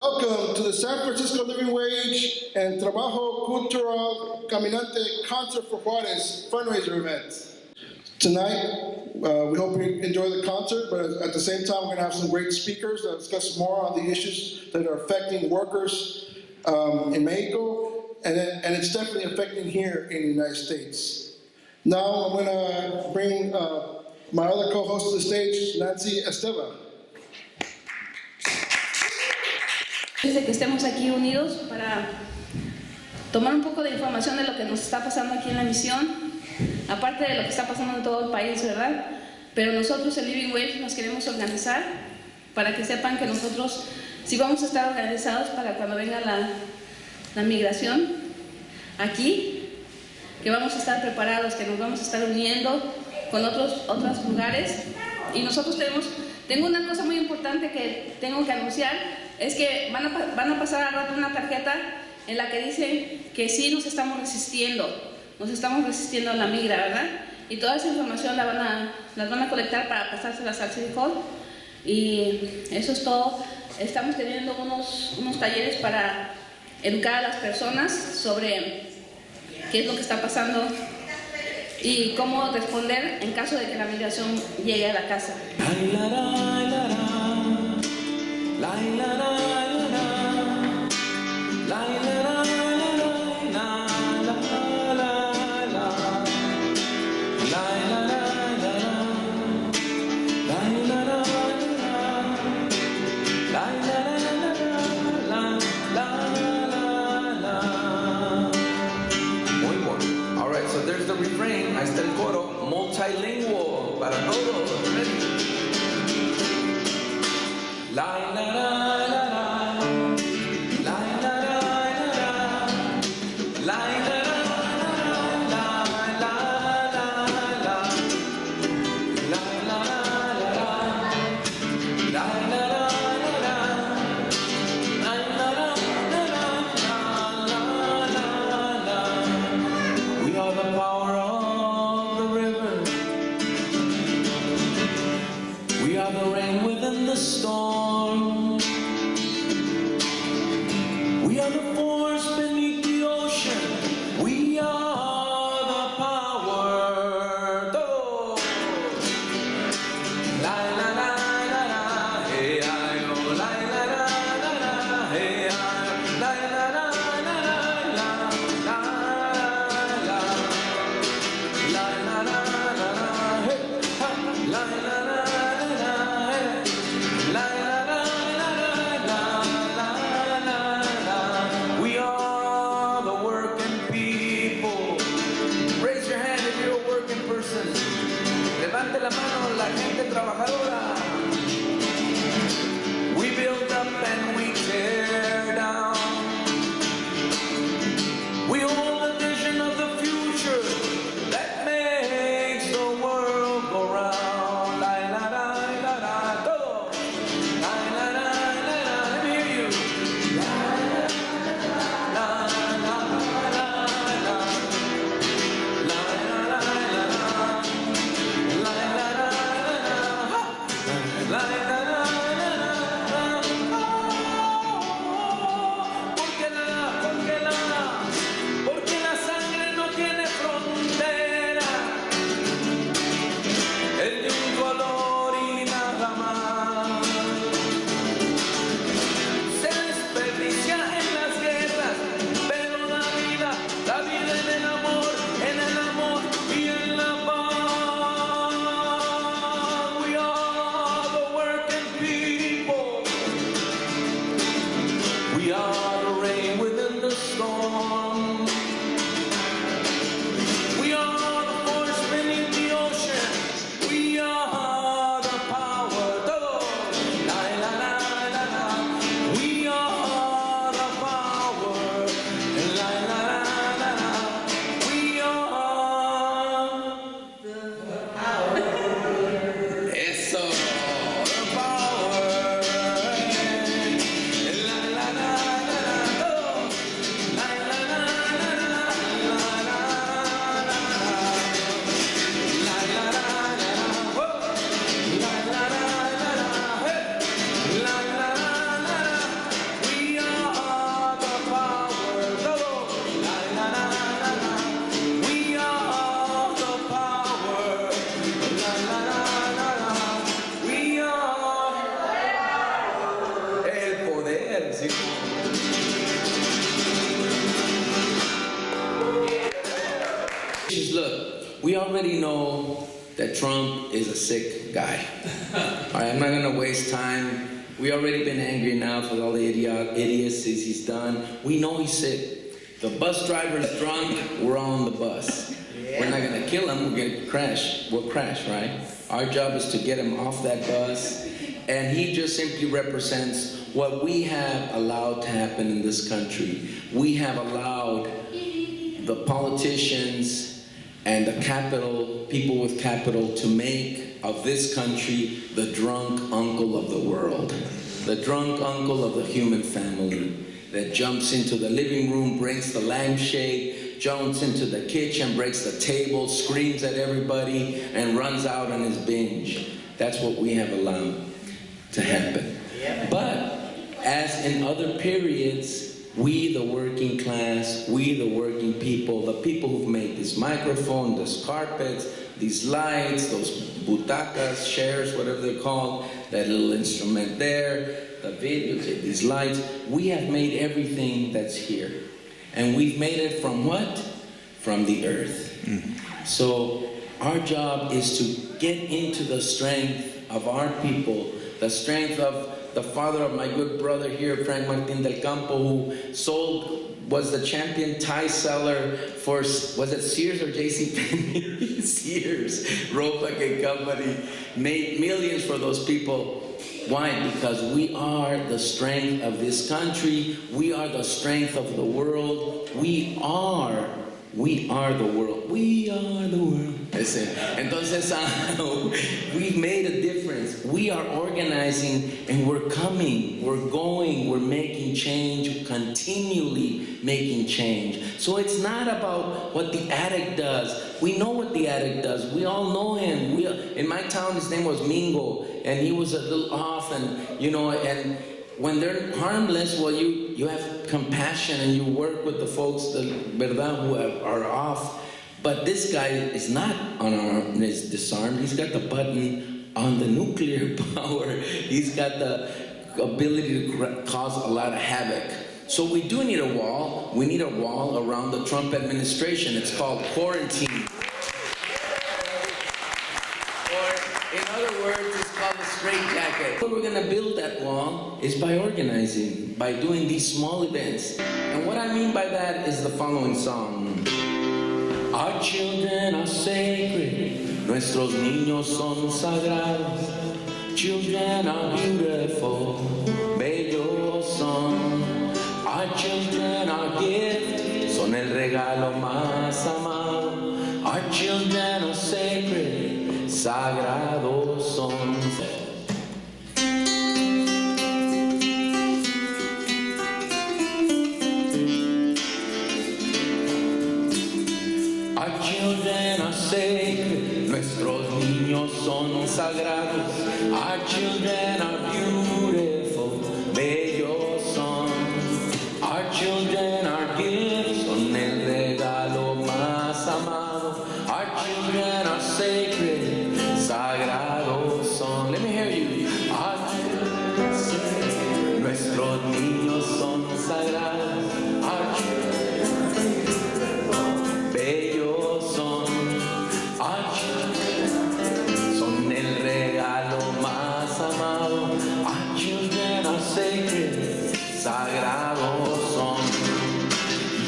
Welcome to the San Francisco Living Wage and Trabajo Cultural Caminante Concert for Juarez fundraiser event. Tonight, we hope you enjoy the concert, but at the same time, we're going to have some great speakers that discuss more on the issues that are affecting workers in Mexico, and it's definitely affecting here in the United States. Now, I'm going to bring my other co-host to the stage, Nancy Esteva. Desde que estemos aquí unidos para tomar un poco de información de lo que nos está pasando aquí en la misión, aparte de lo que está pasando en todo el país, ¿verdad? Pero nosotros en Living Wage nos queremos organizar para que sepan que nosotros sí vamos a estar organizados para cuando venga la migración aquí, que vamos a estar preparados, que nos vamos a estar uniendo con otros lugares. Y nosotros tengo una cosa muy importante que tengo que anunciar, es que van a pasar al rato una tarjeta en la que dice que sí nos estamos resistiendo a la migra, ¿verdad? Y toda esa información las van a colectar para pasárselas al City Hall. Y eso es todo. Estamos teniendo unos talleres para educar a las personas sobre qué es lo que está pasando y cómo responder en caso de que la migración llegue a la casa. There's the refrain, ahí está el coro, multilingual, para todos, ready. La la la la la, la la la la, la la Look, we already know that Trump is a sick guy. All right, I'm not going to waste time. We already been angry enough with all the idiocies he's done. We know he's sick. The bus driver's drunk. We're all on the bus. We're not going to kill him. We're going to crash. We'll crash, right? Our job is to get him off that bus. And he just simply represents what we have allowed to happen in this country. We have allowed the politicians and the capital, people with capital, to make of this country the drunk uncle of the world. The drunk uncle of the human family that jumps into the living room, breaks the lampshade, jumps into the kitchen, breaks the table, screams at everybody, and runs out on his binge. That's what we have allowed to happen. But as in other periods, we, the working class, we, the working people, the people who've made this microphone, these carpets, these lights, those butacas, chairs, whatever they're called, that little instrument there, the video, these lights, we have made everything that's here. And we've made it from what? From the earth. Mm-hmm. So our job is to get into the strength of our people, the strength of the father of my good brother here, Frank Martin del Campo, who was the champion tie seller for, was it Sears or JCPenney? Sears, Ropa Company, made millions for those people. Why? Because we are the strength of this country. We are the strength of the world. We are the world. We are the world. Entonces, we've made a difference. We are organizing and we're coming, we're going, we're making change, continually making change. So it's not about what the addict does. We know what the addict does. We all know him. In my town, his name was Mingo, and he was a little off, and and when they're harmless, well, you have compassion and you work with the folks, verdad, who are off. But this guy is not unarmed, is disarmed. He's got the button on the nuclear power. He's got the ability to cause a lot of havoc. So we do need a wall. We need a wall around the Trump administration. It's called quarantine. Or, in other words, it's called a straitjacket. How we're going to build that wall is by organizing, by doing these small events. And what I mean by that is the following song. Our children are sacred, nuestros niños son sagrados. Children are beautiful, bellos son. Our children are gifts, son el regalo más amado. Our children are sacred, sagrados son. Nuestros niños son sagrados. Our children are beautiful, bellos son. Our children are gifts, son el regalo más amado. Our children are sacred, sagrados son. Let me hear you. Our children sacred. Nuestros niños son sagrados. Our children bellos son. Our son el regalo más amado. Our children are sacred, sagrados son.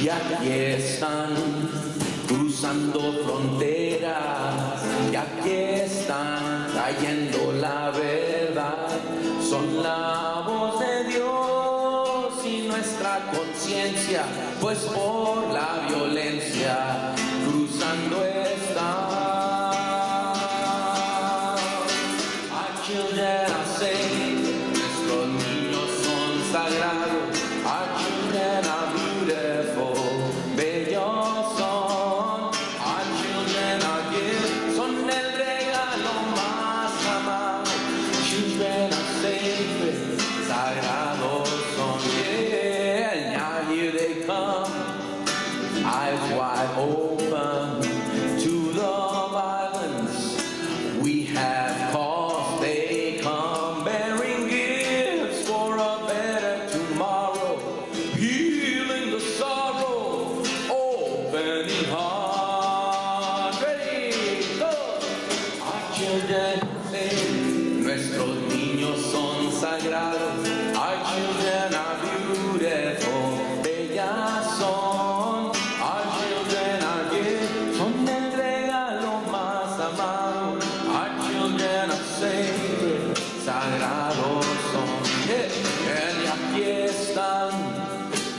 Y aquí están, cruzando fronteras. Y aquí están, trayendo la verdad. Son la voz de Dios y nuestra conciencia, pues por la violencia cruzando están. Children are sacred, nuestros niños son sagrados. Our children are beautiful, bellos son. Our children are gifts, son el regalo más amado. Children are sacred, sagrados son. Yeah, now here they come, eyes wide open.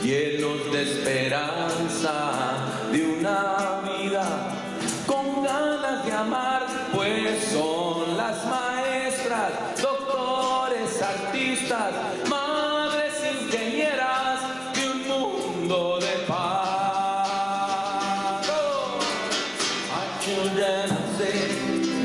llenos de esperanza, de una vida con ganas de amar, pues son las maestras, doctores, artistas, madres ingenieras de un mundo de paz. Our children say,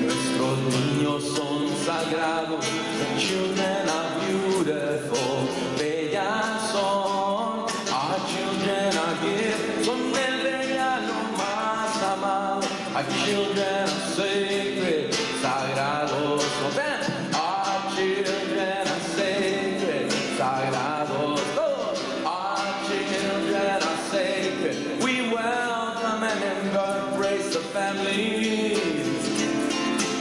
nuestros niños son sagrados, the children are beautiful, bellas son. Our children are gifts, son el regalo más amado. Our children are sacred, sagrados son. Our children are sacred, sagrados. Our children are sacred. We welcome and embrace the families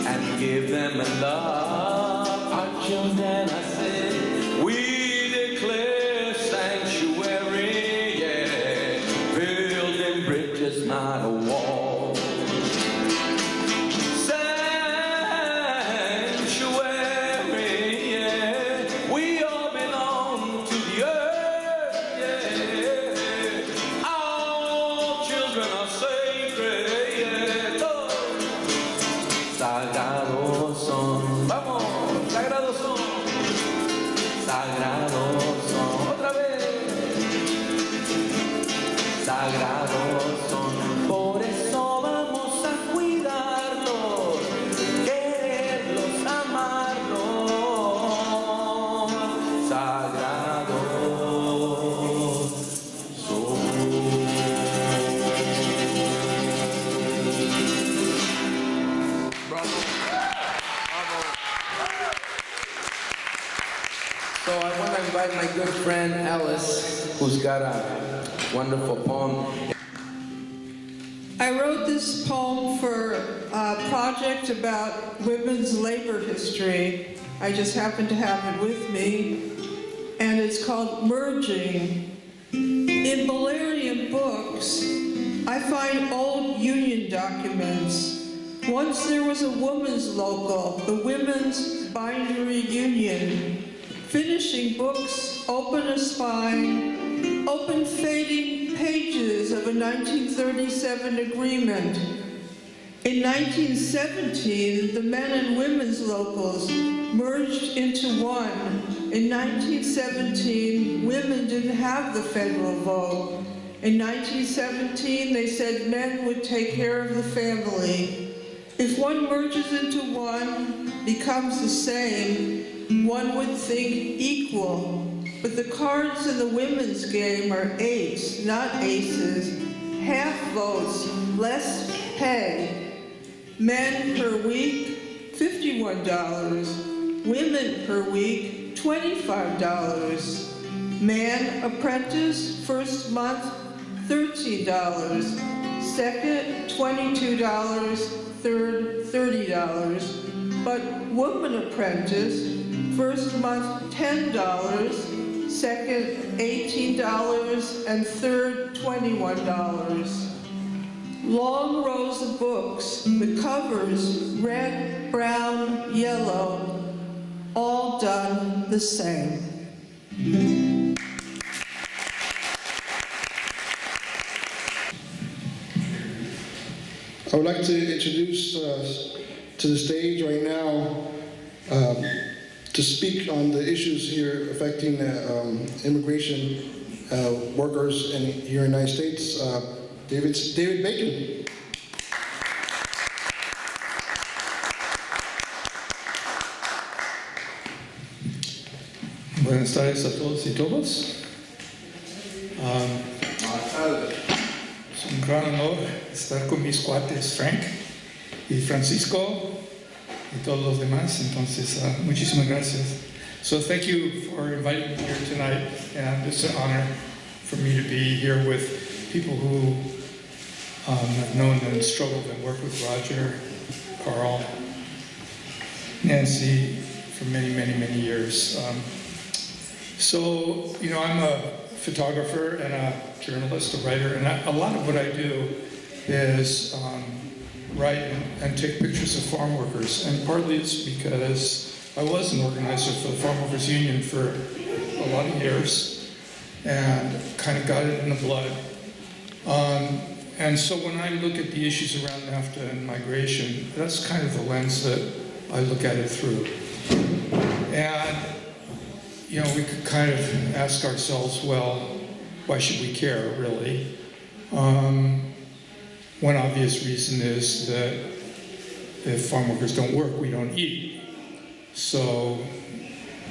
and give them a love. Our children are sacred. We declare sanctuary, yeah, building bridges, not a wall. Sagrados son, vamos, sagrados son, sagrados son, otra vez, sagrados son, por eso vamos a cuidarlos, quererlos, amarlos, sagrados son. So I want to invite my good friend Alice, who's got a wonderful poem. I wrote this poem for a project about women's labor history. I just happen to have it with me. And it's called Merging. In Valerian books, I find old union documents. Once there was a women's local, the Women's Bindery Union. Finishing books, open a spine, open fading pages of a 1937 agreement. In 1917, the men and women's locals merged into one. In 1917, women didn't have the federal vote. In 1917, they said men would take care of the family. If one merges into one, becomes the same, one would think equal, but the cards in the women's game are eights, not aces. Half votes, less pay. Men per week, $51. Women per week, $25. Man apprentice, first month, $13. Second, $22. Third, $30. But woman apprentice, first month, $10, second, $18, and third, $21. Long rows of books, the covers, red, brown, yellow, all done the same. I would like to introduce to the stage right now to speak on the issues here affecting immigration workers here in the United States, David Bacon. Buenas tardes a todos y todas. Es un gran honor estar con mis cuates Frank y Francisco y todos los demás. Entonces, muchísimas gracias. So thank you for inviting me here tonight, and it's an honor for me to be here with people who have known and struggled and worked with Roger, Carl, Nancy for many, many, many years. So, you know, I'm a photographer and a journalist, a writer, and a lot of what I do is write and take pictures of farm workers. And partly it's because I was an organizer for the Farm Workers Union for a lot of years. and kind of got it in the blood. And so when I look at the issues around NAFTA and migration, that's kind of the lens that I look at it through. And, you know, we could kind of ask ourselves, well, why should we care, really? One obvious reason is that if farm workers don't work, we don't eat. So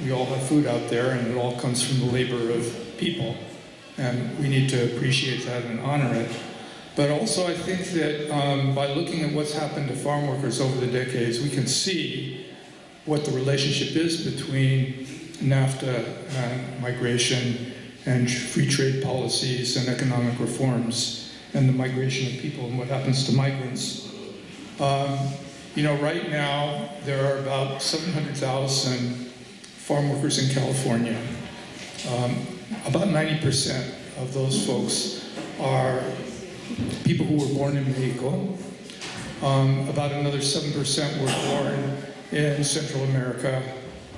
we all have food out there, and it all comes from the labor of people. And we need to appreciate that and honor it. But also I think that by looking at what's happened to farm workers over the decades, we can see what the relationship is between NAFTA and migration and free trade policies and economic reforms and the migration of people and what happens to migrants. You know, right now there are about 700,000 farm workers in California. About 90% of those folks are people who were born in Mexico. About another 7% were born in Central America,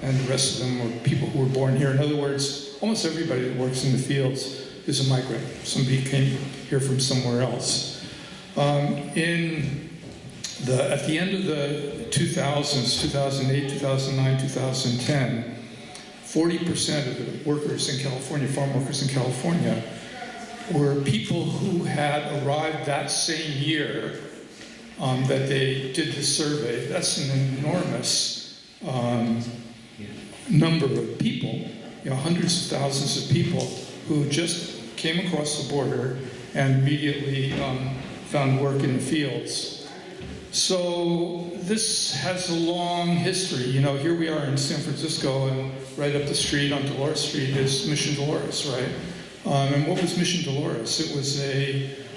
and the rest of them were people who were born here. In other words, almost everybody that works in the fields is a migrant. Somebody came here from somewhere else. At the end of the 2000s, 2008, 2009, 2010, 40% of the workers in California, farm workers in California, were people who had arrived that same year that they did the survey. That's an enormous number of people, you know, hundreds of thousands of people who just came across the border and immediately found work in the fields. So this has a long history. You know, here we are in San Francisco, and right up the street on Dolores Street is Mission Dolores, right? And what was Mission Dolores? It was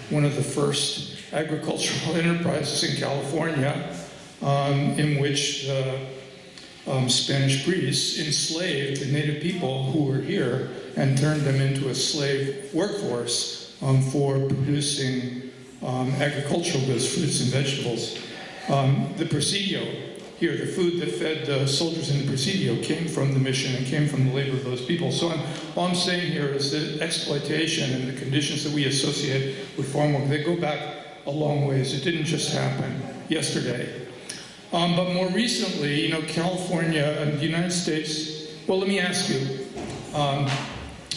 one of the first agricultural enterprises in California in which Spanish priests enslaved the native people who were here and turned them into a slave workforce for producing agricultural goods, fruits and vegetables. The Presidio here, the food that fed the soldiers in the Presidio came from the mission and came from the labor of those people. So all I'm saying here is that exploitation and the conditions that we associate with farm work, they go back a long ways. It didn't just happen yesterday. But more recently, you know, California and the United States, well, let me ask you,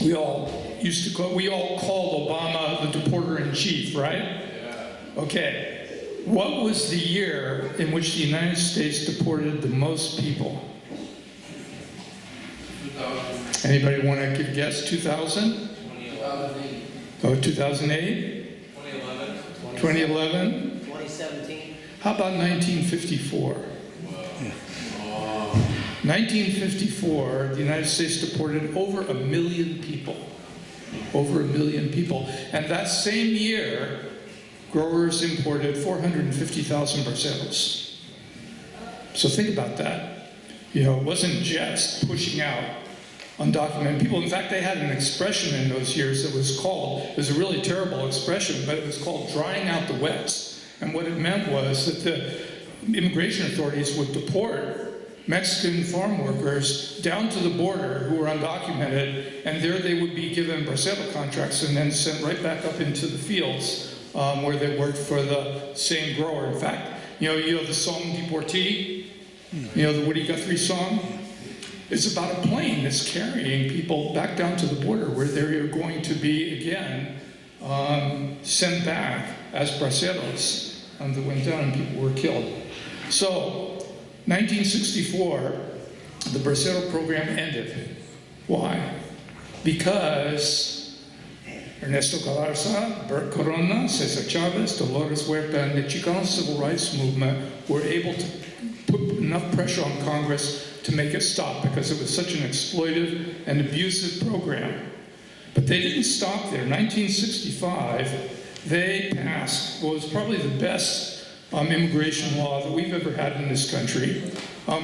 we all called Obama the deporter-in-chief, right? Yeah. Okay. What was the year in which the United States deported the most people? 2000. Anybody want to give a guess? 2000? 2008. Oh, 2008? 2011. 2011? 2017. How about 1954? Wow. 1954, the United States deported over 1 million people. Over 1 million people. And that same year, growers imported 450,000 parcelas. So think about that. You know, it wasn't just pushing out undocumented people. In fact, they had an expression in those years that was called, it was a really terrible expression, but it was called drying out the wets. And what it meant was that the immigration authorities would deport Mexican farm workers down to the border who were undocumented, and there they would be given parcela contracts and then sent right back up into the fields where they worked for the same grower. In fact, you know the song Deportee? You know the Woody Guthrie song? It's about a plane that's carrying people back down to the border where they're going to be again sent back as parcelas that went down and people were killed. So, 1964, the parcela program ended. Why? Because Ernesto Galarza, Bert Corona, Cesar Chavez, Dolores Huerta, and the Chicano civil rights movement were able to put enough pressure on Congress to make it stop because it was such an exploitive and abusive program. But they didn't stop there. 1965, they passed what was probably the best immigration law that we've ever had in this country,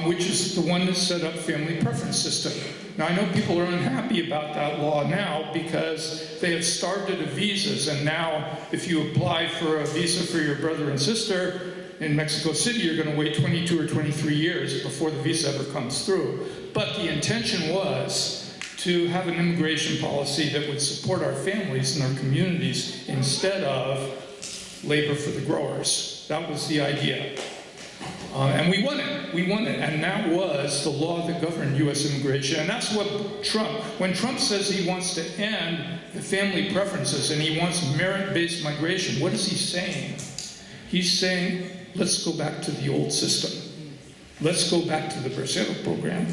which is the one that set up family preference system. Now, I know people are unhappy about that law now because they have starved it of visas, and now if you apply for a visa for your brother and sister in Mexico City, you're going to wait 22 or 23 years before the visa ever comes through. But the intention was to have an immigration policy that would support our families and our communities instead of labor for the growers. That was the idea. And we won it, and that was the law that governed U.S. immigration. And that's what when Trump says he wants to end the family preferences and he wants merit-based migration, what is he saying? He's saying, let's go back to the old system. Let's go back to the Bracero program.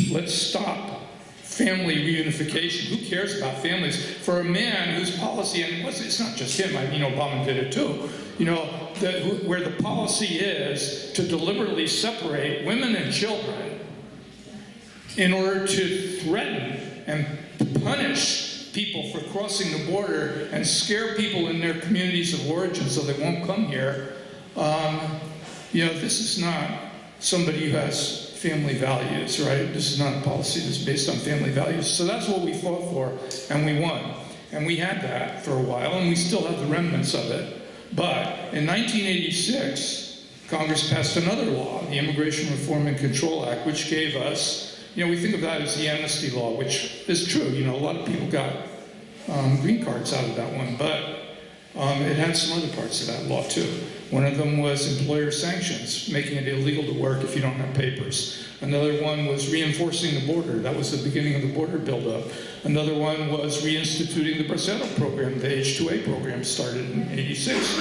Let's stop family reunification. Who cares about families? For a man whose policy, and it's not just him, I mean, Obama did it too, where the policy is to deliberately separate women and children in order to threaten and punish people for crossing the border and scare people in their communities of origin so they won't come here. This is not somebody who has family values, right? This is not a policy that's based on family values. So that's what we fought for, and we won. And we had that for a while, and we still have the remnants of it. But in 1986, Congress passed another law, the Immigration Reform and Control Act, which gave us, we think of that as the amnesty law, which is true. A lot of people got green cards out of that one, but it had some other parts of that law too. One of them was employer sanctions, making it illegal to work if you don't have papers. Another one was reinforcing the border. That was the beginning of the border buildup. Another one was reinstituting the Bracero program. The H-2A program started in '86.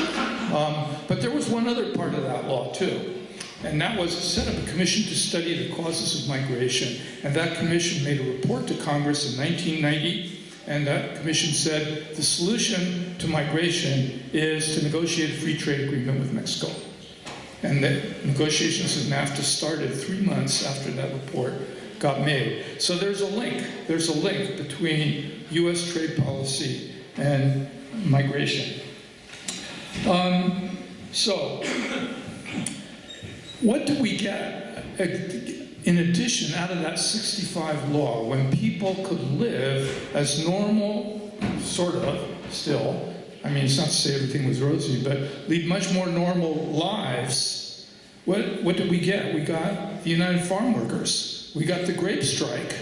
But there was one other part of that law too. And that was to set up a commission to study the causes of migration. And that commission made a report to Congress in 1990. And that commission said the solution to migration is to negotiate a free trade agreement with Mexico. And the negotiations of NAFTA started 3 months after that report got made. So there's a link. There's a link between U.S. trade policy and migration. So what do we get in addition out of that 65 law when people could live as normal, sort of, still? I mean, it's not to say everything was rosy, but lead much more normal lives. What did we get? We got the United Farm Workers. We got the grape strike.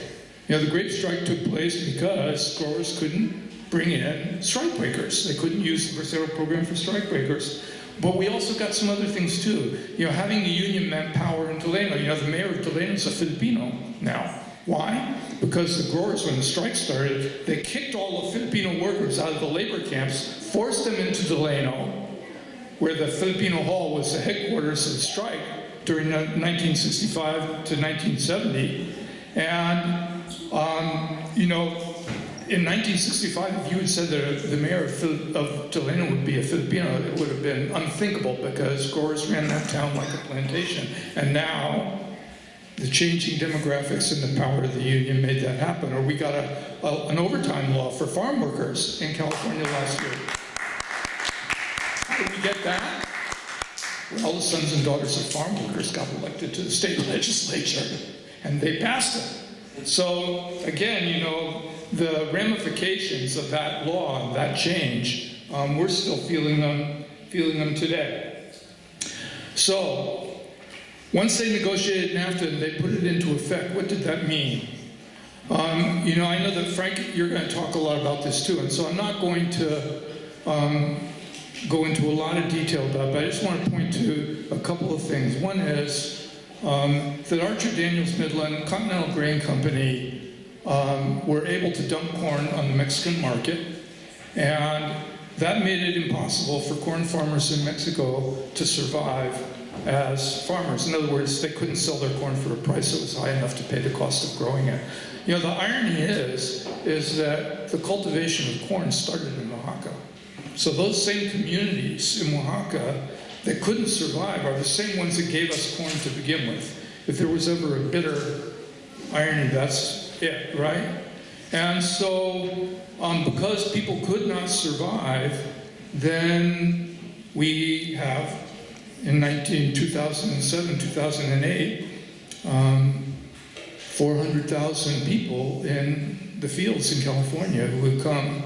The grape strike took place because growers couldn't bring in strike breakers. They couldn't use the Bracero program for strike breakers. But we also got some other things too. Having the union meant power in Delano. The mayor of Delano is a Filipino now. Why? Because the growers, when the strike started, they kicked all the Filipino workers out of the labor camps, forced them into Delano, where the Filipino Hall was the headquarters of the strike during 1965 to 1970. And, in 1965, if you had said that the mayor of Delano would be a Filipino, it would have been unthinkable because growers ran that town like a plantation. And now, the changing demographics and the power of the union made that happen. Or we got an overtime law for farm workers in California last year. How did we get that? Well, the sons and daughters of farm workers got elected to the state legislature, and they passed it. So, again, the ramifications of that law and that change, we're still feeling them today. So, once they negotiated NAFTA and they put it into effect, what did that mean? I know that, Frank, you're going to talk a lot about this too, and so I'm not going to go into a lot of detail about it, but I just want to point to a couple of things. One is that Archer Daniels Midland, Continental Grain Company, were able to dump corn on the Mexican market, and that made it impossible for corn farmers in Mexico to survive as farmers. In other words, they couldn't sell their corn for a price that was high enough to pay the cost of growing it. The irony is that the cultivation of corn started in Oaxaca. So those same communities in Oaxaca that couldn't survive are the same ones that gave us corn to begin with. If there was ever a bitter irony, that's it, right? And so, because people could not survive, then we have, in 2007, 2008, 400,000 people in the fields in California who have come,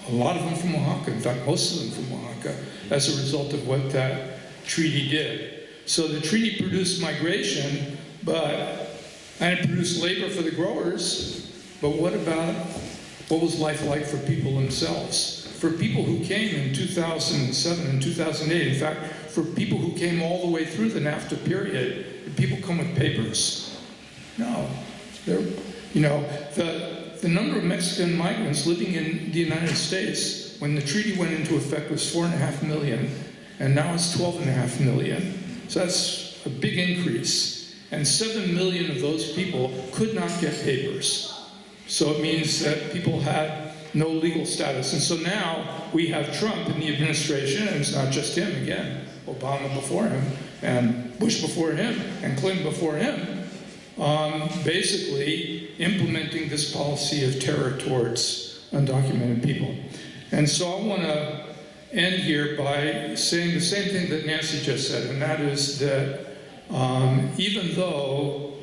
a lot of them from Oaxaca, in fact, most of them from Oaxaca, as a result of what that treaty did. So the treaty produced migration, and it produced labor for the growers, but what was life like for people themselves? For people who came in 2007 and 2008, in fact, for people who came all the way through the NAFTA period, did people come with papers? No. The number of Mexican migrants living in the United States when the treaty went into effect was 4.5 million, and now it's 12.5 million. So that's a big increase. And 7 million of those people could not get papers. So it means that people had no legal status. And so now we have Trump in the administration, and it's not just him again, Obama before him, and Bush before him, and Clinton before him, basically implementing this policy of terror towards undocumented people. And so I want to end here by saying the same thing that Nancy just said, and that is that even though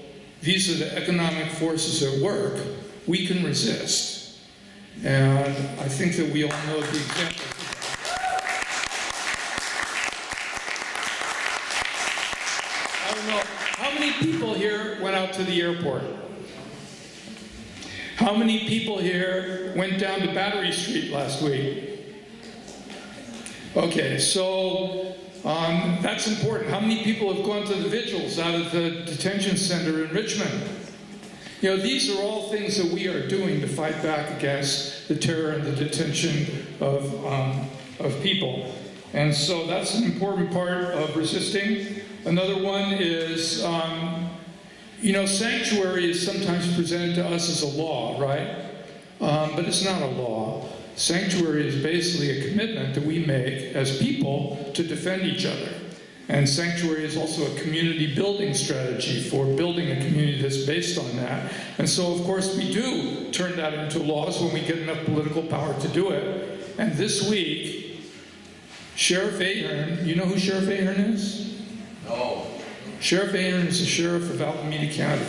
these are the economic forces at work, we can resist. And I think that we all know the examples of that. I don't know, how many people here went out to the airport? How many people here went down to Battery Street last week? Okay, so that's important. How many people have gone to the vigils out of the detention center in Richmond? These are all things that we are doing to fight back against the terror and the detention of people. And so that's an important part of resisting. Another one is, sanctuary is sometimes presented to us as a law, right? But it's not a law. Sanctuary is basically a commitment that we make as people to defend each other. And sanctuary is also a community building strategy for building a community that's based on that. And so, of course, we do turn that into laws when we get enough political power to do it. And this week, Sheriff Ahern, you know who Sheriff Ahern is? No. Sheriff Ahern is the sheriff of Alameda County.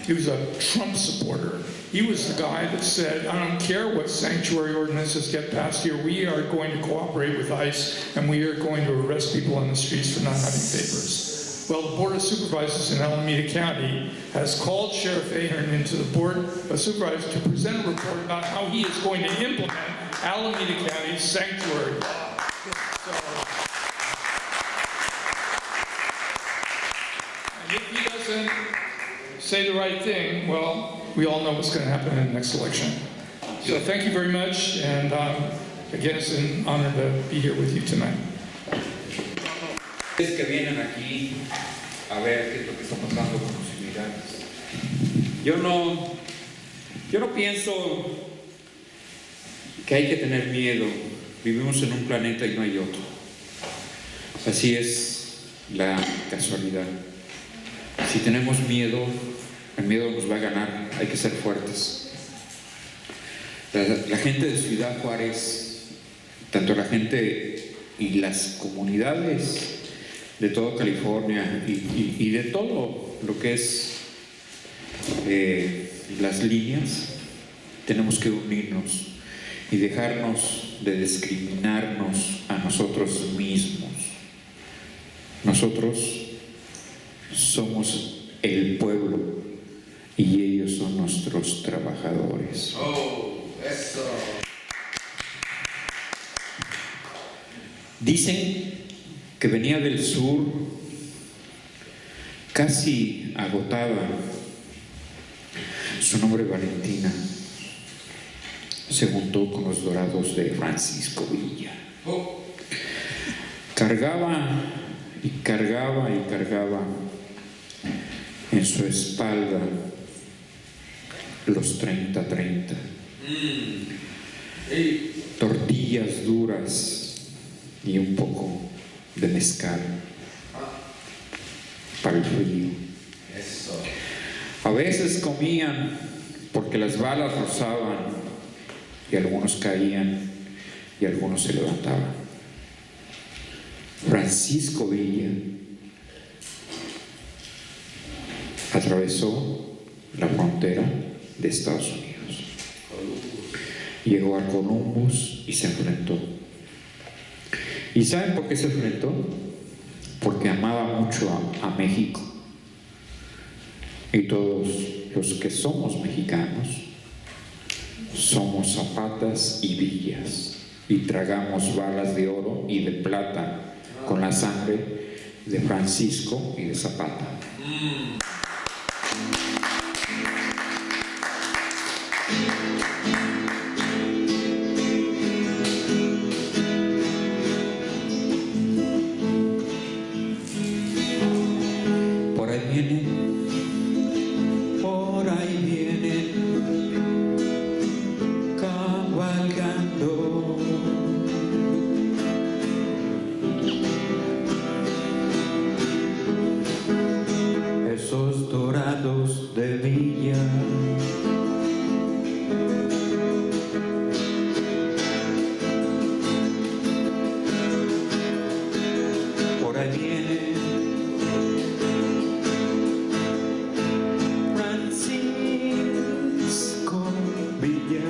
He was a Trump supporter. He was the guy that said, I don't care what sanctuary ordinances get passed here, we are going to cooperate with ICE and we are going to arrest people on the streets for not having papers. Well, the Board of Supervisors in Alameda County has called Sheriff Ahern into the Board of Supervisors to present a report about how he is going to implement Alameda County's sanctuary law. And if he doesn't say the right thing, well, we all know what's going to happen in the next election. So thank you very much, and again, it's an honor to be here with you tonight. Es que vienen aquí a ver qué es lo que está pasando con los inmigrantes. Yo no pienso que hay que tener miedo. Vivimos en un planeta y no hay otro. Así es la casualidad. Si tenemos miedo, el miedo nos va a ganar, hay que ser fuertes. La gente de Ciudad Juárez, tanto la gente y las comunidades de toda California y de todo lo que es las líneas, tenemos que unirnos y dejarnos de discriminarnos a nosotros mismos. Nosotros somos el pueblo y ellos son nuestros trabajadores. Oh, eso. Dicen que venía del sur casi agotada. Su nombre Valentina se juntó con los dorados de Francisco Villa. Cargaba y cargaba y cargaba en su espalda los 30-30. Tortillas duras y un poco de mezcal para el frío. A veces comían porque las balas rozaban y algunos caían y algunos se levantaban. Francisco Villa atravesó la frontera de Estados Unidos. Llegó a Columbus y se enfrentó. ¿Y saben por qué se enfrentó? Porque amaba mucho a México. Y todos los que somos mexicanos somos zapatas y villas, y tragamos balas de oro y de plata con la sangre de Francisco y de Zapata. Por ahí vienen, cabalgando. Esos dorados de Villa. Por ahí vienen Francisco Villa.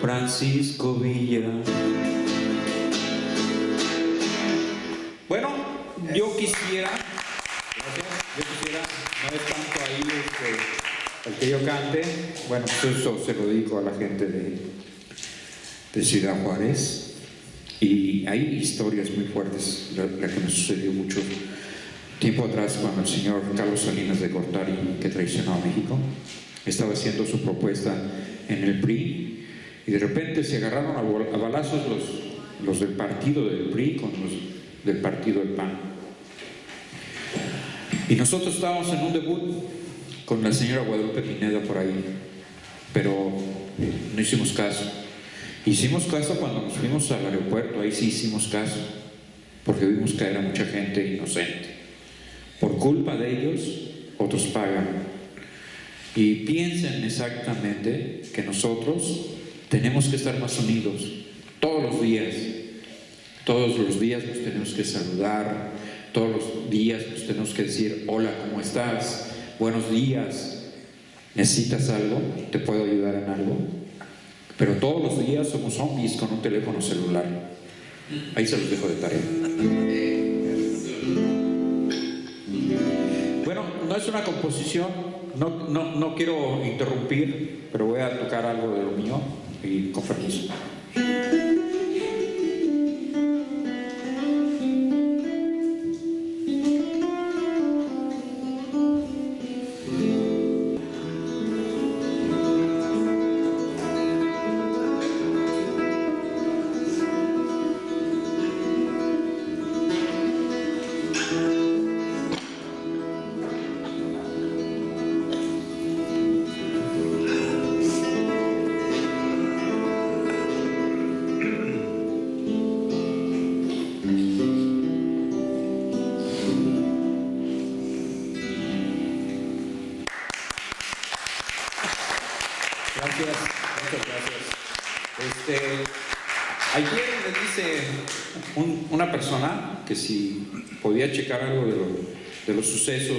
Francisco Villa. Bueno, yo quisiera, no es tanto ahí el que yo cante, bueno, pues eso se lo dedico a la gente de Ciudad Juárez, y hay historias muy fuertes, la que me sucedió mucho tiempo atrás cuando el señor Carlos Salinas de Gortari, que traicionó a México, estaba haciendo su propuesta en el PRI, y de repente se agarraron a balazos los del partido del PRI con los del partido del PAN. Y nosotros estábamos en un debut con la señora Guadalupe Pineda por ahí, pero no hicimos caso. Hicimos caso cuando nos fuimos al aeropuerto, ahí sí hicimos caso, porque vimos caer a mucha gente inocente. Por culpa de ellos, otros pagan. Y piensen exactamente que nosotros tenemos que estar más unidos todos los días. Todos los días nos tenemos que saludar, todos los días nos tenemos que decir: hola, ¿cómo estás? Buenos días. ¿Necesitas algo? ¿Te puedo ayudar en algo? Pero todos los días somos zombies con un teléfono celular. Ahí se los dejo de tarea. Bueno, no es una composición, no quiero interrumpir, pero voy a tocar algo de lo mío y con permiso. Gracias, muchas gracias. Ayer me dice una persona que si podía checar algo de los sucesos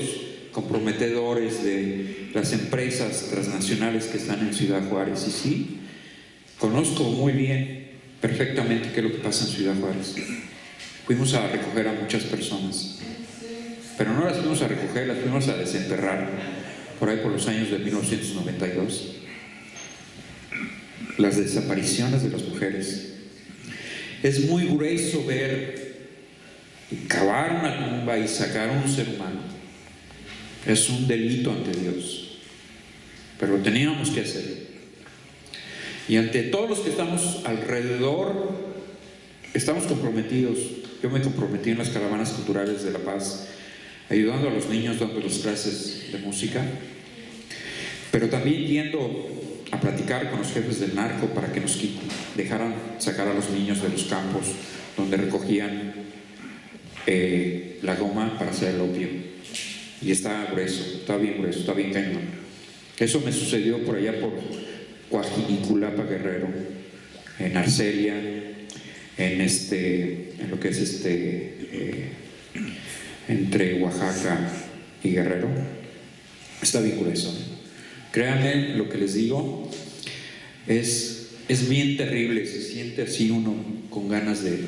comprometedores de las empresas transnacionales que están en Ciudad Juárez. Y sí, conozco muy bien, perfectamente qué es lo que pasa en Ciudad Juárez. Fuimos a recoger a muchas personas, pero no las fuimos a recoger, las fuimos a desenterrar por ahí por los años de 1992. Las desapariciones de las mujeres. Es muy grueso ver cavar una tumba y sacar a un ser humano. Es un delito ante Dios, pero lo teníamos que hacer. Y ante todos los que estamos alrededor, estamos comprometidos. Yo me comprometí en las caravanas culturales de La Paz, ayudando a los niños, dándoles clases de música, pero también yendo a platicar con los jefes del narco para que nos dejaran sacar a los niños de los campos donde recogían la goma para hacer el opio. Y está grueso, está bien grueso, está bien cañón. Eso me sucedió por allá por Coajiculapa, Guerrero. en Arcelia, en lo que es entre Oaxaca y Guerrero. Está bien grueso. Créanme, lo que les digo es bien terrible. Se siente así uno con ganas de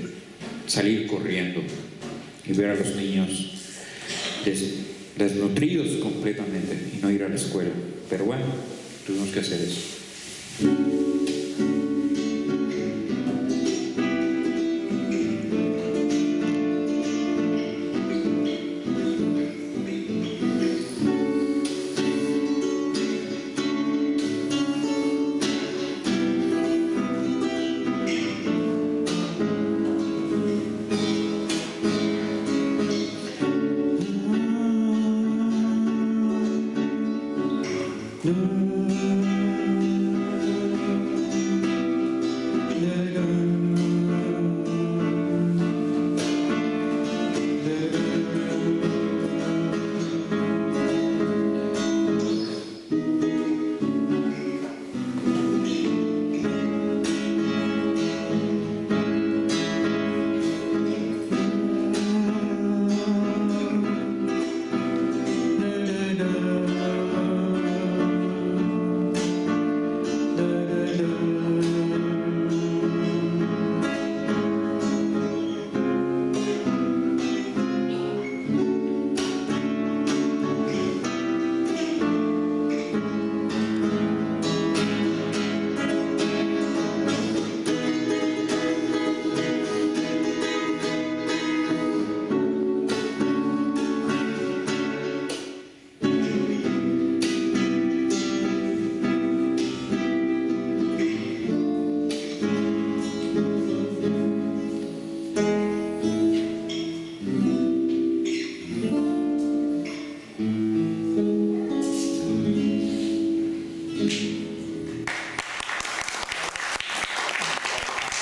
salir corriendo y ver a los niños desnutridos completamente y no ir a la escuela. Pero bueno, tuvimos que hacer eso.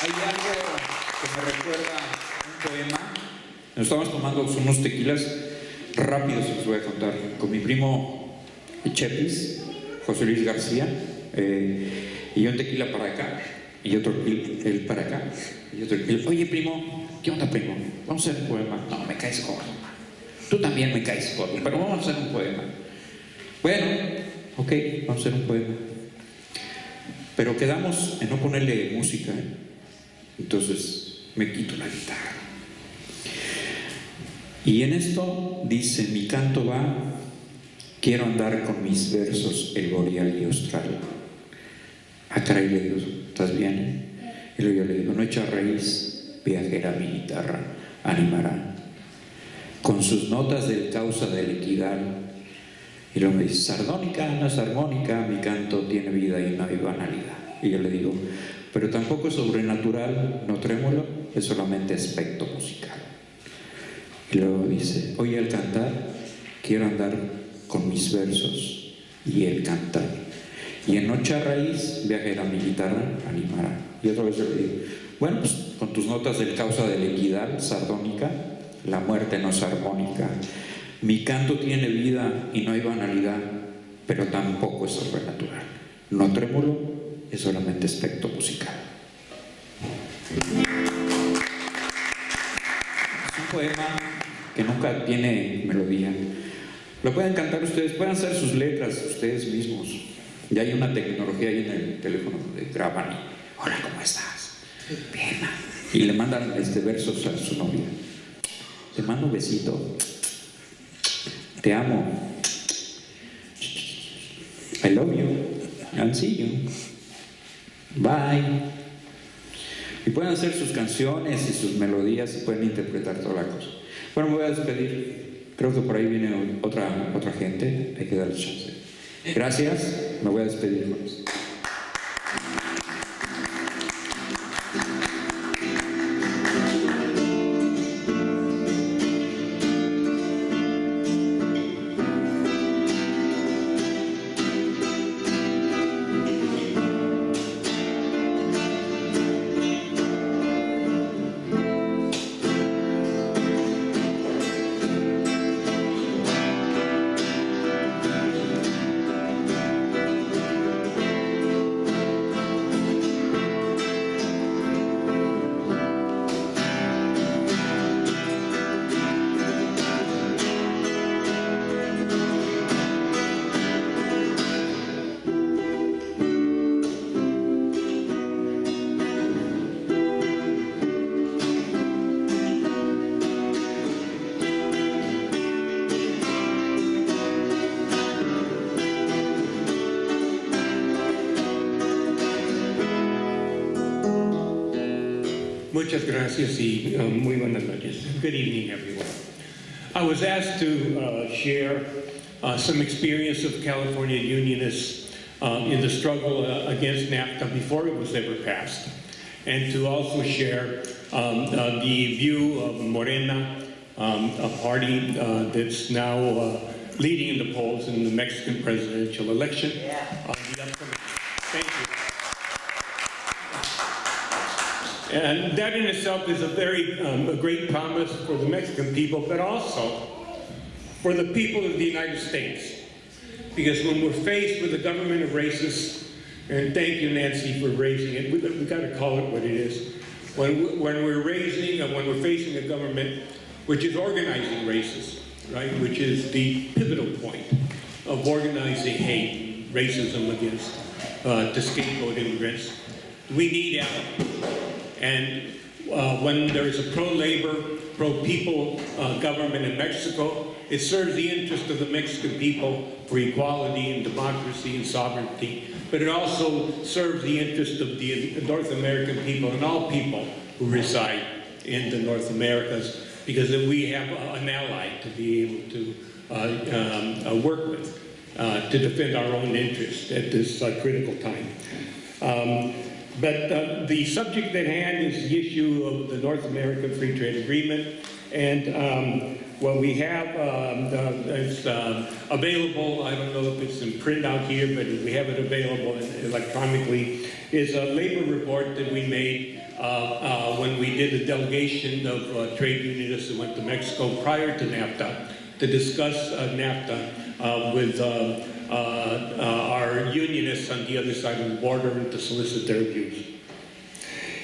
Hay algo que me recuerda un poema. Nos estamos tomando unos tequilas rápidos, se los voy a contar, con mi primo Chepis, José Luis García, y un tequila para acá, y otro él para acá, y otro oye primo, ¿qué onda primo? Vamos a hacer un poema. No, me caes gordo. Tú también me caes gordo, pero vamos a hacer un poema. Bueno, ok, vamos a hacer un poema. Pero quedamos en no ponerle música, ¿eh? Entonces me quito la guitarra. Y en esto dice, mi canto va, quiero andar con mis versos el boreal y austral. Ah, caray, le digo, ¿estás bien? Y luego yo le digo, no echa raíz, viajera mi guitarra animará. Con sus notas del causa del equidad. Y luego me dice, sardónica, no es armónica, mi canto tiene vida y no hay banalidad. Y yo le digo, pero tampoco es sobrenatural, no trémulo, es solamente aspecto musical. Y luego dice, oye, al cantar, quiero andar con mis versos y el cantar. Y en noche a raíz, viajera mi guitarra animará. Y otra vez yo le digo, bueno, pues con tus notas del causa de la equidad, sardónica, la muerte no es armónica. Mi canto tiene vida y no hay banalidad, pero tampoco es sobrenatural. No trémulo, es solamente aspecto musical. Es un poema que nunca tiene melodía. Lo pueden cantar ustedes, pueden hacer sus letras ustedes mismos. Ya hay una tecnología ahí en el teléfono donde graban y, hola, ¿cómo estás? Bien. Y le mandan versos a su novia. Te mando un besito. Te amo. I love you. I'll see you. Bye. Y pueden hacer sus canciones y sus melodías y pueden interpretar toda la cosa. Bueno, me voy a despedir. Creo que por ahí viene otra gente. Hay que darle chance. Gracias. Me voy a despedir con eso. Muchas gracias y muy buenas noches. Good evening, everyone. I was asked to share some experience of California unionists in the struggle against NAFTA before it was ever passed, and to also share the view of Morena, a party that's now leading in the polls in the Mexican presidential election. Thank you. And that in itself is a great promise for the Mexican people, but also for the people of the United States. Because when we're faced with a government of racists, and thank you, Nancy, for raising it, we've got to call it what it is. When we're facing a government which is organizing racists, right, which is the pivotal point of organizing hate, racism against, to scapegoat immigrants, we need allies. And when there's a pro-labor, pro-people government in Mexico, it serves the interest of the Mexican people for equality and democracy and sovereignty, but it also serves the interest of the North American people and all people who reside in the North Americas, because then we have an ally to be able to work with to defend our own interests at this critical time. But the subject at hand is the issue of the North American Free Trade Agreement, and what we have is available, I don't know if it's in print out here, but we have it available electronically, is a labor report that we made when we did a delegation of trade unionists that went to Mexico prior to NAFTA to discuss NAFTA with our unionists on the other side of the border and to solicit their views.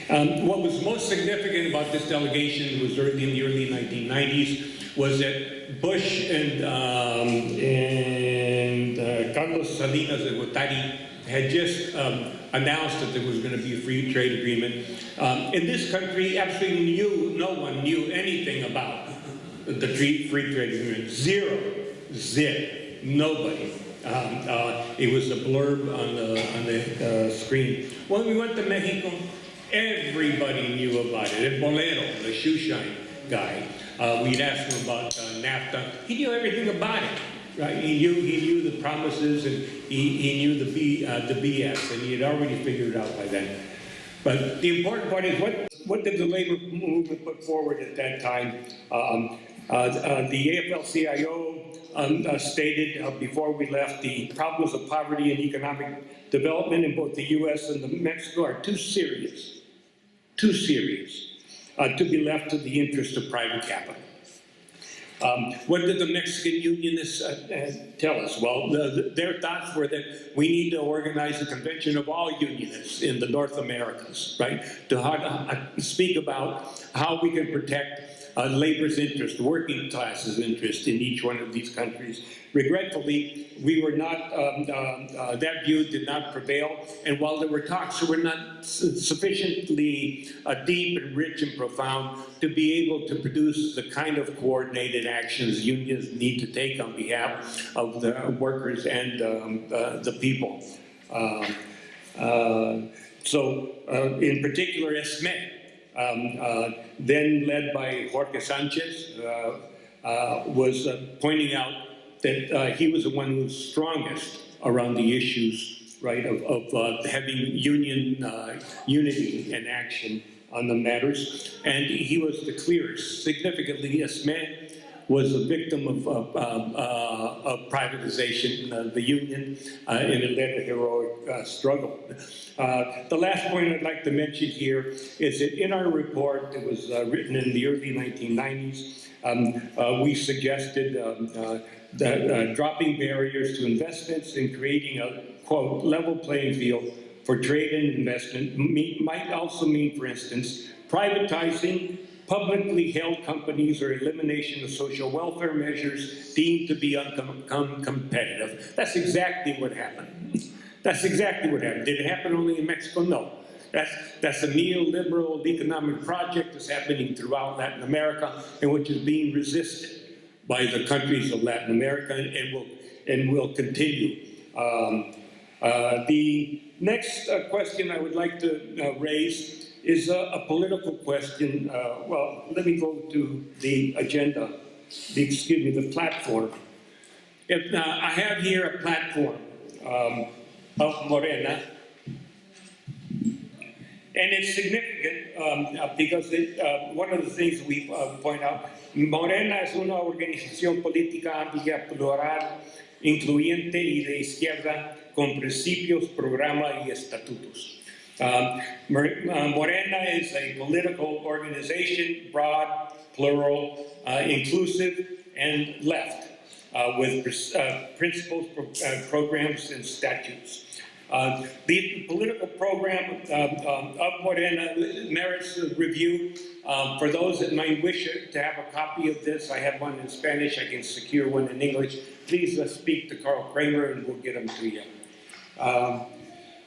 What was most significant about this delegation was in the early 1990s was that Bush and Carlos Salinas de Gortari had just announced that there was going to be a free trade agreement. In this country, absolutely no one knew anything about the free trade agreement. Zip, nobody. It was a blurb on the screen. When we went to Mexico, everybody knew about it. El Bolero, the shoe shine guy. We'd asked him about NAFTA. He knew everything about it. Right? He knew the promises, and he knew the BS, and he had already figured it out by then. But the important part is what did the labor movement put forward at that time? The AFL-CIO stated before we left, the problems of poverty and economic development in both the U.S. and Mexico are too serious to be left to the interest of private capital. What did the Mexican unionists tell us? Well, their thoughts were that we need to organize a convention of all unionists in the North Americas, right? To speak about how we can protect labor's interest, working class's interest in each one of these countries. Regretfully, we were not, that view did not prevail, and while there were talks that were not sufficiently deep and rich and profound to be able to produce the kind of coordinated actions unions need to take on behalf of the workers and the people. In particular, ESME, then led by Jorge Sanchez, was pointing out that he was the one who was strongest around the issues, right, of having union unity and action on the matters, and he was the clearest. Significantly, ESME was a victim of privatization, the union, and it led a heroic struggle. The last point I'd like to mention here is that in our report that was written in the early 1990s, we suggested that dropping barriers to investments and creating a, quote, level playing field for trade and investment might also mean, for instance, privatizing publicly held companies or elimination of social welfare measures deemed to be uncompetitive. That's exactly what happened. That's exactly what happened. Did it happen only in Mexico? No. That's a neoliberal economic project that's happening throughout Latin America and which is being resisted by the countries of Latin America and will continue. The next question I would like to raise is a political question. Well, let me go to the agenda, the platform. I have here a platform of Morena, and it's significant because one of the things we point out, Morena es una organización política amplia, plural, incluyente y de izquierda, con principios, programa y estatutos. Morena is a political organization, broad, plural, inclusive, and left, with principles, programs, and statutes. The political program of Morena merits a review. For those that might wish to have a copy of this, I have one in Spanish. I can secure one in English. Please speak to Carl Kramer and we'll get them to you.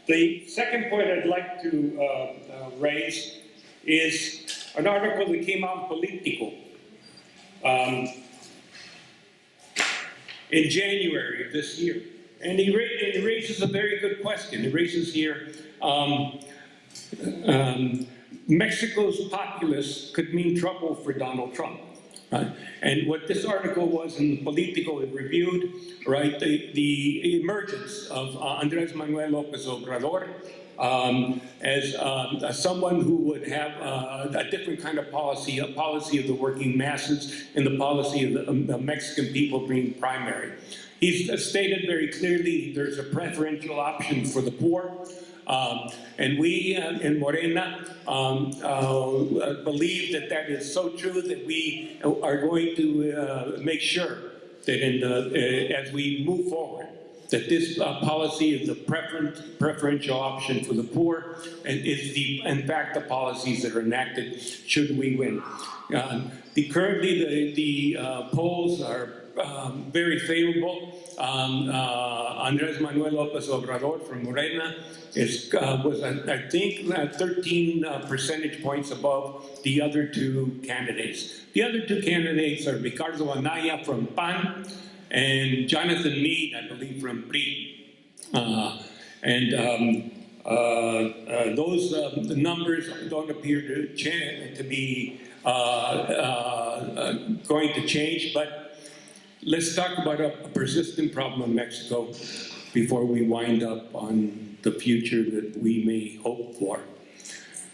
The second point I'd like to raise is an article that came out in Politico in January of this year. And it raises a very good question. It raises here, Mexico's populace could mean trouble for Donald Trump. Right? And what this article was in Politico, it reviewed, right, the emergence of Andrés Manuel López Obrador as someone who would have a different kind of policy, a policy of the working masses and the policy of the Mexican people being primary. He's stated very clearly there's a preferential option for the poor. And we in Morena believe that that is so true that we are going to make sure that as we move forward, that this policy is the preferential option for the poor and is in fact the policies that are enacted should we win. Currently the polls are very favorable. Andrés Manuel López Obrador from Morena was, I think, 13 percentage points above the other two candidates. The other two candidates are Ricardo Anaya from PAN and Jonathan Meade, I believe, from PRI. Those the numbers don't appear to be going to change, but let's talk about a persistent problem in Mexico before we wind up on the future that we may hope for.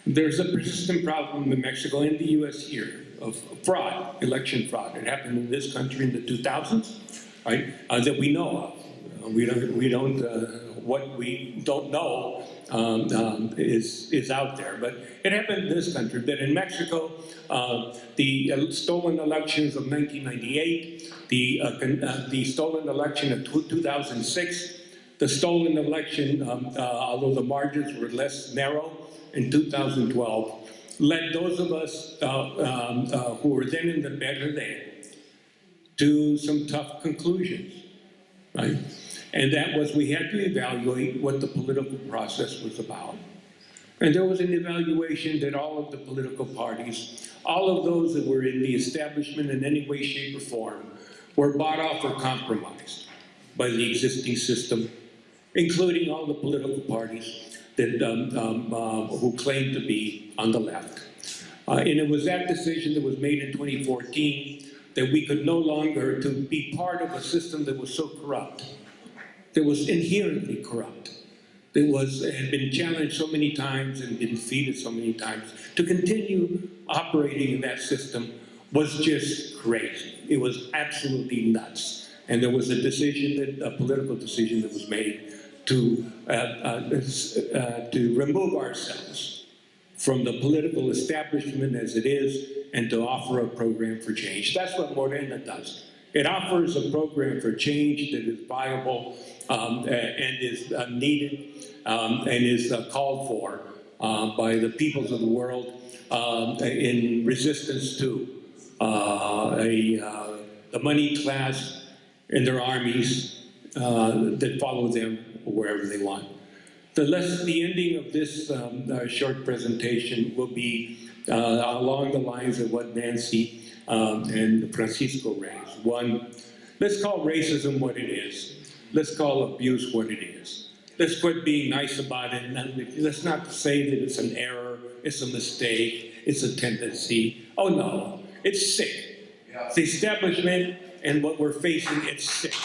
There's a persistent problem in Mexico and the U.S. here of fraud, election fraud. It happened in this country in the 2000s, right? That we know of. What we don't know is out there. But it happened in this country. But in Mexico, the stolen elections of 1998, the stolen election of 2006, the stolen election, although the margins were less narrow, in 2012, led those of us who were then in the better there to some tough conclusions, right? And that was we had to evaluate what the political process was about. And there was an evaluation that all of the political parties, all of those that were in the establishment in any way, shape, or form, were bought off or compromised by the existing system, including all the political parties that who claimed to be on the left. And it was that decision that was made in 2014 that we could no longer to be part of a system that was so corrupt, that was inherently corrupt, that had been challenged so many times and been defeated so many times. To continue operating in that system was just crazy. It was absolutely nuts. And there was a political decision that was made to remove ourselves from the political establishment as it is and to offer a program for change. That's what Morena does. It offers a program for change that is viable and is needed and is called for by the peoples of the world in resistance to the money class and their armies that follow them wherever they want. The ending of this short presentation will be along the lines of what Nancy and Francisco raised. One, let's call racism what it is. Let's call abuse what it is. Let's quit being nice about it. Let's not say that it's an error it's a mistake, it's a tendency. Oh no, it's sick. It's the establishment and what we're facing, it's sick.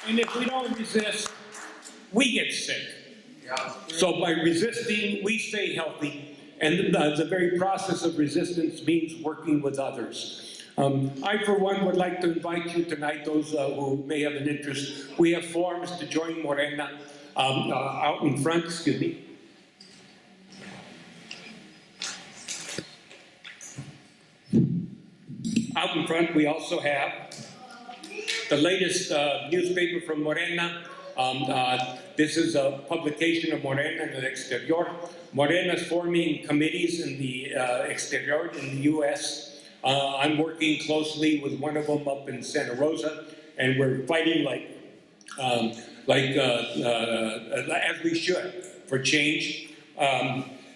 And if we don't resist, we get sick. So by resisting, we stay healthy. And the very process of resistance means working with others. I, for one, would like to invite you tonight, those who may have an interest. We have forms to join Morena out in front, excuse me. Out in front, we also have the latest newspaper from Morena. This is a publication of Morena in el Exterior. Morena is forming committees in the Exterior, in the U.S. I'm working closely with one of them up in Santa Rosa, and we're fighting as we should for change.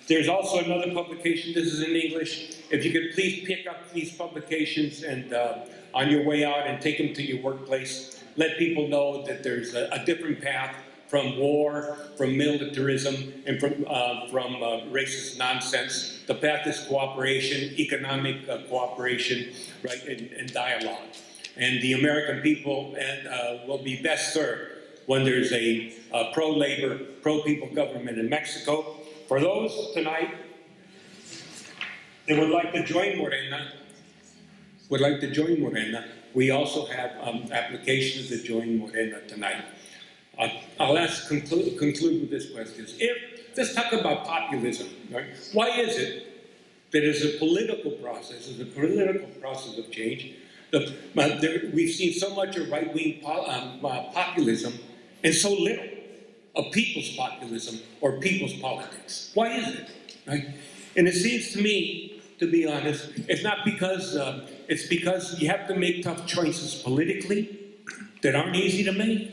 There's also another publication, this is in English. If you could please pick up these publications and on your way out and take them to your workplace, let people know that there's a different path from war, from militarism, and from racist nonsense. The path is cooperation, economic cooperation, right, and dialogue. And the American people will be best served when there's a pro-labor, pro-people government in Mexico. For those tonight that would like to join Morena, we also have applications to join Morena tonight. I'll conclude with this question. Let's talk about populism. Right? Why is it that as a political process of change, we've seen so much of right-wing populism and so little of people's populism or people's politics? Why is it? Right? And it seems to me, to be honest, it's not because, it's because you have to make tough choices politically that aren't easy to make.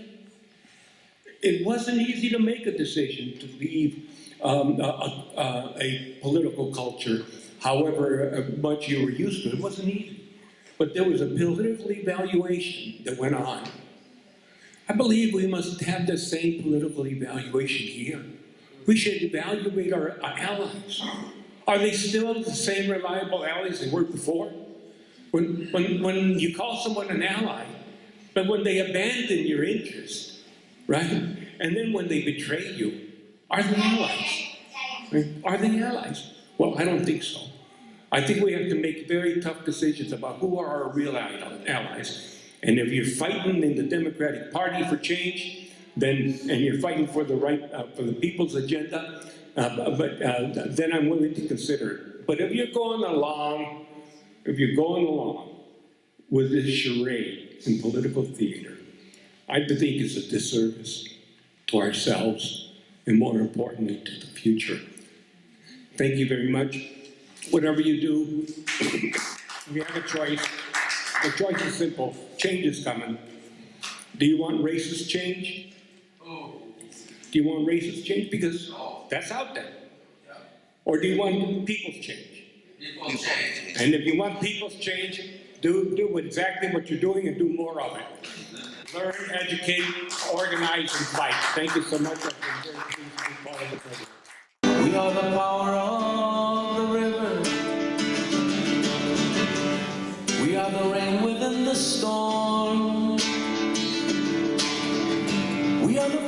It wasn't easy to make a decision to leave a political culture, however much you were used to. It wasn't easy. But there was a political evaluation that went on. I believe we must have the same political evaluation here. We should evaluate our allies. Are they still the same reliable allies they were before? When you call someone an ally, but when they abandon your interest, right? And then when they betray you, are they allies? Right? Are they allies? Well, I don't think so. I think we have to make very tough decisions about who are our real allies. And if you're fighting in the Democratic Party for change, and you're fighting for the right, for the people's agenda, then I'm willing to consider it. But if you're going along with this charade in political theater, I think it's a disservice to ourselves and, more importantly, to the future. Thank you very much. Whatever you do, you have a choice. The choice is simple. Change is coming. Do you want racist change? Do you want racist change? Because that's out there. Or do you want people's change? People's change. And if you want people's change, do exactly what you're doing and do more of it. Learn, educate, organize, and fight. Thank you so much. I've been very pleased to be part of the program. We are the power of the river. We are the rain within the storm. We are the